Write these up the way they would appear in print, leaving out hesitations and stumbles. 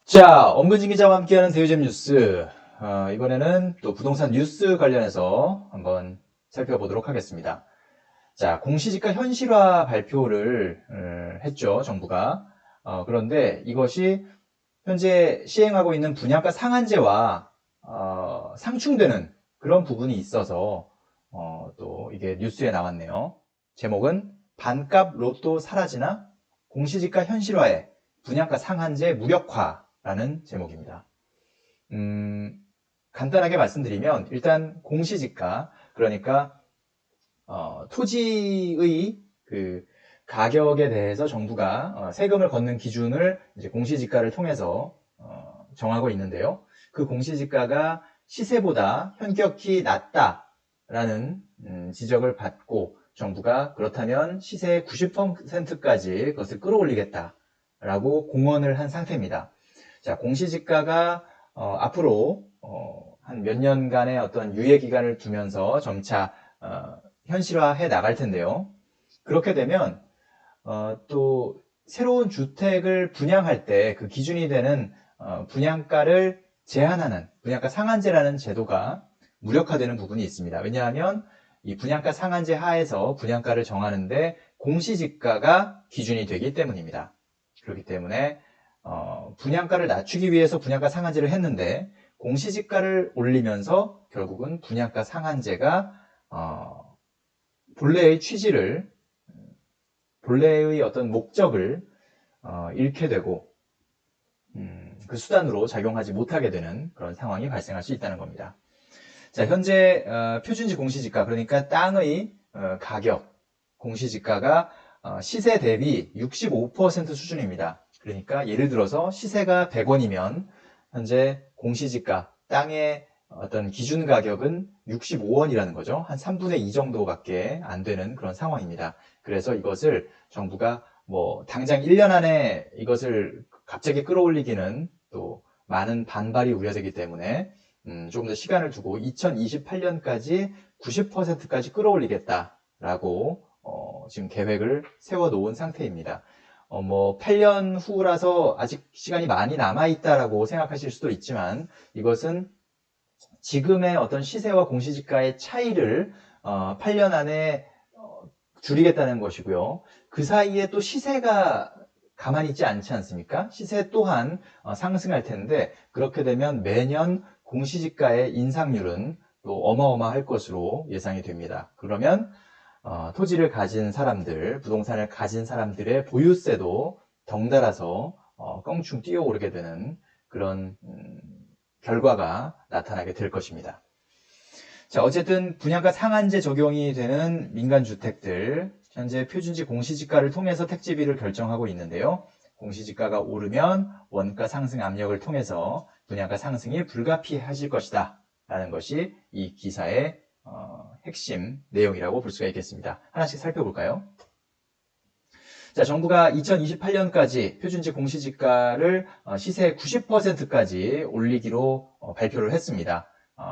자, 엄근진 기자와 함께하는 대유잼 뉴스. 이번에는 또 부동산 뉴스 관련해서 한번 살펴보도록 하겠습니다. 자, 공시지가 현실화 발표를 했죠, 정부가. 그런데 이것이 현재 시행하고 있는 분양가 상한제와 상충되는 그런 부분이 있어서 또 이게 뉴스에 나왔네요. 제목은 반값 로또 사라지나 공시지가 현실화에 분양가 상한제 무력화라는 제목입니다. 간단하게 말씀드리면 일단 공시지가, 그러니까 토지의 그 가격에 대해서 정부가 세금을 걷는 기준을 이제 공시지가를 통해서 정하고 있는데요. 그 공시지가가 시세보다 현격히 낮다라는 지적을 받고 정부가 그렇다면 시세의 90%까지 그것을 끌어올리겠다라고 공언을 한 상태입니다. 자, 공시지가가 앞으로 한 몇 년간의 어떤 유예 기간을 두면서 점차 현실화해 나갈 텐데요. 그렇게 되면 또 새로운 주택을 분양할 때 그 기준이 되는 분양가를 제한하는 분양가 상한제라는 제도가 무력화되는 부분이 있습니다. 왜냐하면 이 분양가 상한제 하에서 분양가를 정하는데 공시지가가 기준이 되기 때문입니다. 그렇기 때문에 분양가를 낮추기 위해서 분양가 상한제를 했는데 공시지가를 올리면서 결국은 분양가 상한제가 본래의 취지를, 본래의 어떤 목적을 잃게 되고 그 수단으로 작용하지 못하게 되는 그런 상황이 발생할 수 있다는 겁니다. 자, 현재 표준지 공시지가, 그러니까 땅의 가격 공시지가가 시세 대비 65% 수준입니다. 그러니까 예를 들어서 시세가 100원이면 현재 공시지가 땅의 어떤 기준 가격은 65원이라는 거죠. 한 3분의 2 정도밖에 안 되는 그런 상황입니다. 그래서 이것을 정부가 뭐 당장 1년 안에 이것을 갑자기 끌어올리기는 또 많은 반발이 우려되기 때문에 조금 더 시간을 두고 2028년까지 90%까지 끌어올리겠다라고 지금 계획을 세워놓은 상태입니다. 뭐 8년 후라서 아직 시간이 많이 남아있다라고 생각하실 수도 있지만 이것은 지금의 어떤 시세와 공시지가의 차이를 8년 안에 줄이겠다는 것이고요. 그 사이에 또 시세가 가만히 있지 않지 않습니까? 시세 또한 상승할 텐데 그렇게 되면 매년 공시지가의 인상률은 또 어마어마할 것으로 예상이 됩니다. 그러면 토지를 가진 사람들, 부동산을 가진 사람들의 보유세도 덩달아서 껑충 뛰어오르게 되는 그런 결과가 나타나게 될 것입니다. 자, 어쨌든 분양가 상한제 적용이 되는 민간주택들, 현재 표준지 공시지가를 통해서 택지비를 결정하고 있는데요. 공시지가가 오르면 원가 상승 압력을 통해서 분양가 상승이 불가피해질 것이다 라는 것이 이 기사의 핵심 내용이라고 볼 수가 있겠습니다. 하나씩 살펴볼까요? 자, 정부가 2028년까지 표준지 공시지가를 시세 90%까지 올리기로 발표를 했습니다.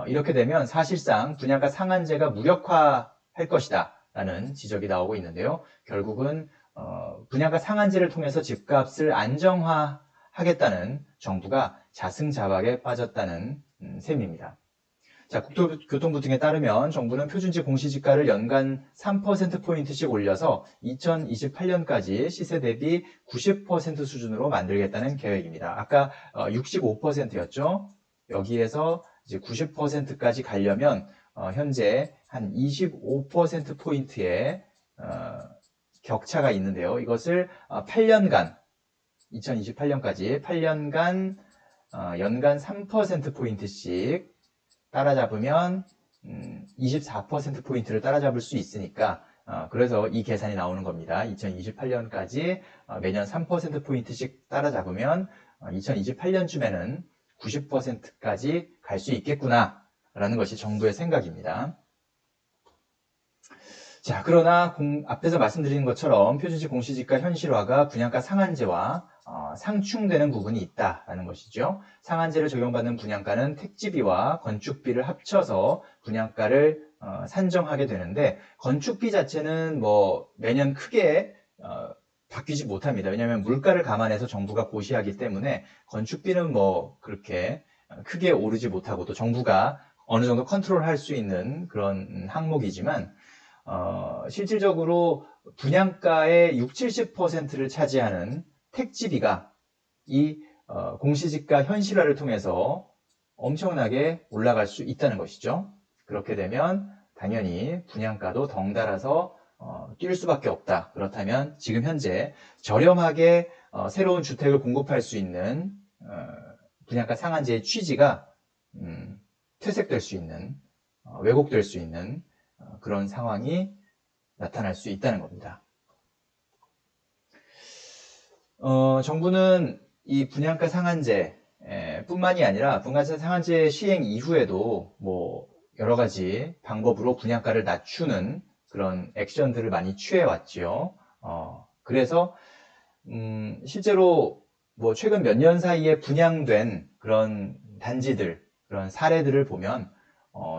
이렇게 되면 사실상 분양가 상한제가 무력화할 것이다 라는 지적이 나오고 있는데요. 결국은 분양가 상한제를 통해서 집값을 안정화하겠다는 정부가 자승자박에 빠졌다는 셈입니다. 자, 국토교통부 등에 따르면 정부는 표준지 공시지가를 연간 3%포인트씩 올려서 2028년까지 시세 대비 90% 수준으로 만들겠다는 계획입니다. 아까 65%였죠. 여기에서 이제 90%까지 가려면 현재 한 25%포인트의 격차가 있는데요. 이것을 8년간, 2028년까지 8년간 연간 3%포인트씩 따라잡으면 24%포인트를 따라잡을 수 있으니까 그래서 이 계산이 나오는 겁니다. 2028년까지 매년 3%포인트씩 따라잡으면 2028년쯤에는 90%까지 갈 수 있겠구나 라는 것이 정부의 생각입니다. 자, 그러나 앞에서 말씀드린 것처럼 표준지 공시지가 현실화가 분양가 상한제와 상충되는 부분이 있다라는 것이죠. 상한제를 적용받는 분양가는 택지비와 건축비를 합쳐서 분양가를 산정하게 되는데 건축비 자체는 뭐 매년 크게 바뀌지 못합니다. 왜냐하면 물가를 감안해서 정부가 고시하기 때문에 건축비는 뭐 그렇게 크게 오르지 못하고 또 정부가 어느 정도 컨트롤할 수 있는 그런 항목이지만 실질적으로 분양가의 60, 70%를 차지하는 택지비가 이 공시지가 현실화를 통해서 엄청나게 올라갈 수 있다는 것이죠. 그렇게 되면 당연히 분양가도 덩달아서 뛸 수밖에 없다. 그렇다면 지금 현재 저렴하게 새로운 주택을 공급할 수 있는 분양가 상한제의 취지가 퇴색될 수 있는, 왜곡될 수 있는 그런 상황이 나타날 수 있다는 겁니다. 정부는 이 분양가 상한제 뿐만이 아니라 분양가 상한제 시행 이후에도 뭐 여러 가지 방법으로 분양가를 낮추는 그런 액션들을 많이 취해왔지요. 그래서 실제로 뭐 최근 몇 년 사이에 분양된 그런 단지들, 그런 사례들을 보면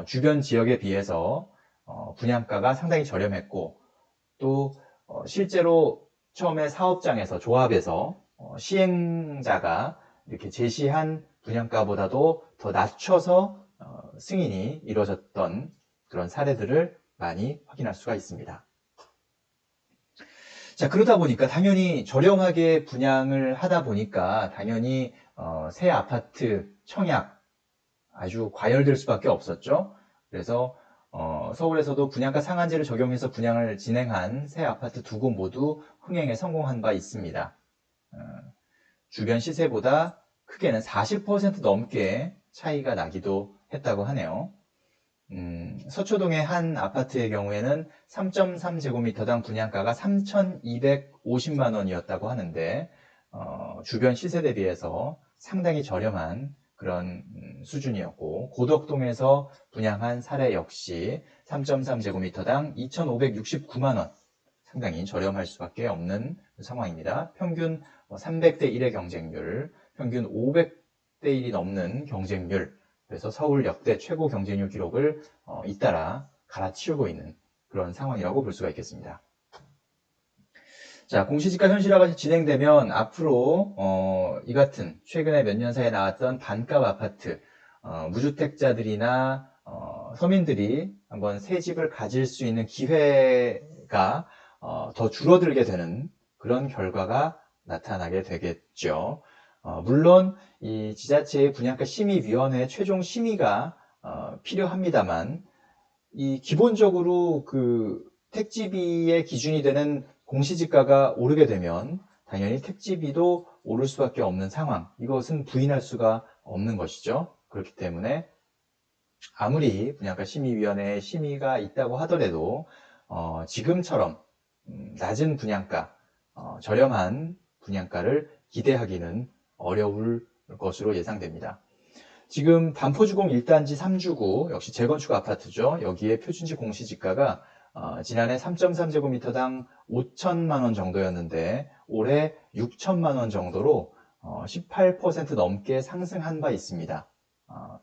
주변 지역에 비해서 분양가가 상당히 저렴했고 또 실제로 처음에 사업장에서 조합에서 시행자가 이렇게 제시한 분양가보다도 더 낮춰서 승인이 이루어졌던 그런 사례들을 많이 확인할 수가 있습니다. 자, 그러다 보니까 당연히 저렴하게 분양을 하다 보니까 당연히 새 아파트 청약 아주 과열될 수밖에 없었죠. 그래서 서울에서도 분양가 상한제를 적용해서 분양을 진행한 새 아파트 2곳 모두 흥행에 성공한 바 있습니다. 주변 시세보다 크게는 40% 넘게 차이가 나기도 했다고 하네요. 서초동의 한 아파트의 경우에는 3.3제곱미터당 분양가가 3,250만 원이었다고 하는데 주변 시세 대비해서 상당히 저렴한 그런 수준이었고 고덕동에서 분양한 사례 역시 3.3제곱미터당 2,569만 원 상당히 저렴할 수밖에 없는 상황입니다. 평균 300대 1의 경쟁률, 평균 500대 1이 넘는 경쟁률, 그래서 서울 역대 최고 경쟁률 기록을 잇따라 갈아치우고 있는 그런 상황이라고 볼 수가 있겠습니다. 자, 공시지가 현실화가 진행되면 앞으로 이 같은 최근에 몇 년 사이에 나왔던 반값 아파트, 무주택자들이나 서민들이 한번 새 집을 가질 수 있는 기회가 더 줄어들게 되는 그런 결과가 나타나게 되겠죠. 물론 이 지자체의 분양가 심의위원회 최종 심의가 필요합니다만 이 기본적으로 그 택지비의 기준이 되는 공시지가가 오르게 되면 당연히 택지비도 오를 수밖에 없는 상황, 이것은 부인할 수가 없는 것이죠. 그렇기 때문에 아무리 분양가 심의위원회에 심의가 있다고 하더라도 지금처럼 낮은 분양가, 저렴한 분양가를 기대하기는 어려울 것으로 예상됩니다. 지금 반포주공 1단지 3주구 역시 재건축 아파트죠. 여기에 표준지 공시지가가 지난해 3.3제곱미터당 5천만 원 정도였는데 올해 6천만 원 정도로 18% 넘게 상승한 바 있습니다.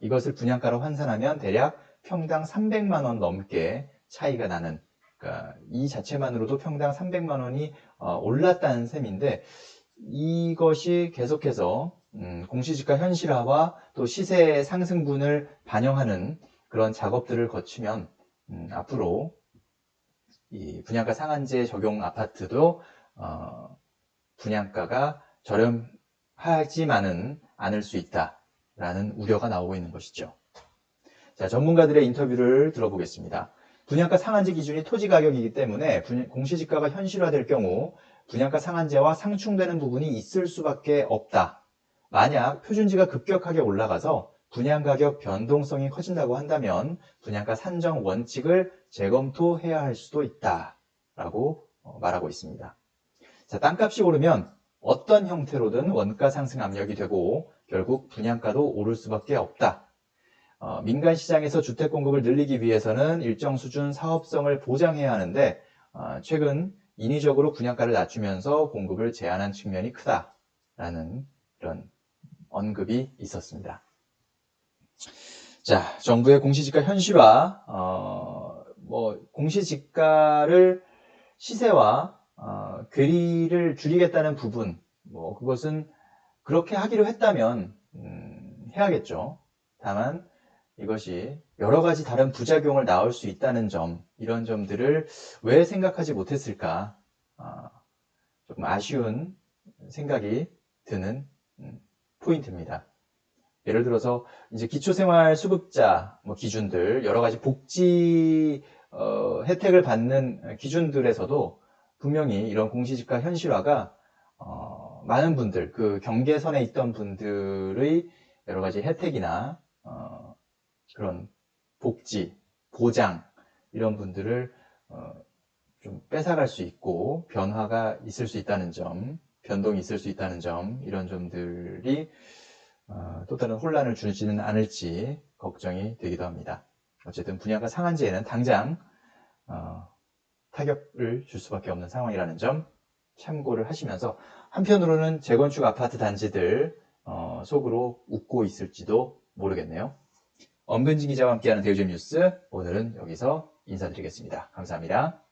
이것을 분양가로 환산하면 대략 평당 300만 원 넘게 차이가 나는, 그러니까 이 자체만으로도 평당 300만 원이 올랐다는 셈인데 이것이 계속해서 공시지가 현실화와 또 시세 상승분을 반영하는 그런 작업들을 거치면 앞으로 이 분양가 상한제 적용 아파트도 분양가가 저렴하지만은 않을 수 있다라는 우려가 나오고 있는 것이죠. 자, 전문가들의 인터뷰를 들어보겠습니다. 분양가 상한제 기준이 토지 가격이기 때문에 공시지가가 현실화될 경우 분양가 상한제와 상충되는 부분이 있을 수밖에 없다. 만약 표준지가 급격하게 올라가서 분양가격 변동성이 커진다고 한다면 분양가 산정 원칙을 재검토해야 할 수도 있다라고 말하고 있습니다. 자, 땅값이 오르면 어떤 형태로든 원가 상승 압력이 되고 결국 분양가도 오를 수밖에 없다. 민간 시장에서 주택 공급을 늘리기 위해서는 일정 수준 사업성을 보장해야 하는데 최근 인위적으로 분양가를 낮추면서 공급을 제한한 측면이 크다라는 그런 언급이 있었습니다. 자, 정부의 공시지가 현실화, 공시지가를 시세와 괴리를 줄이겠다는 부분, 그것은 그렇게 하기로 했다면 해야겠죠. 다만 이것이 여러 가지 다른 부작용을 낳을 수 있다는 점, 이런 점들을 왜 생각하지 못했을까? 조금 아쉬운 생각이 드는 포인트입니다. 예를 들어서 이제 기초생활수급자 기준들, 여러 가지 복지 혜택을 받는 기준들에서도 분명히 이런 공시지가 현실화가 많은 분들, 그 경계선에 있던 분들의 여러 가지 혜택이나 그런 복지, 보장, 이런 분들을 좀 뺏어갈 수 있고 변화가 있을 수 있다는 점, 변동이 있을 수 있다는 점, 이런 점들이 또 다른 혼란을 주지는 않을지 걱정이 되기도 합니다. 어쨌든 분양가 상한제에는 당장 타격을 줄 수밖에 없는 상황이라는 점 참고를 하시면서, 한편으로는 재건축 아파트 단지들 속으로 웃고 있을지도 모르겠네요. 엄근진 기자와 함께하는 대우점 뉴스, 오늘은 여기서 인사드리겠습니다. 감사합니다.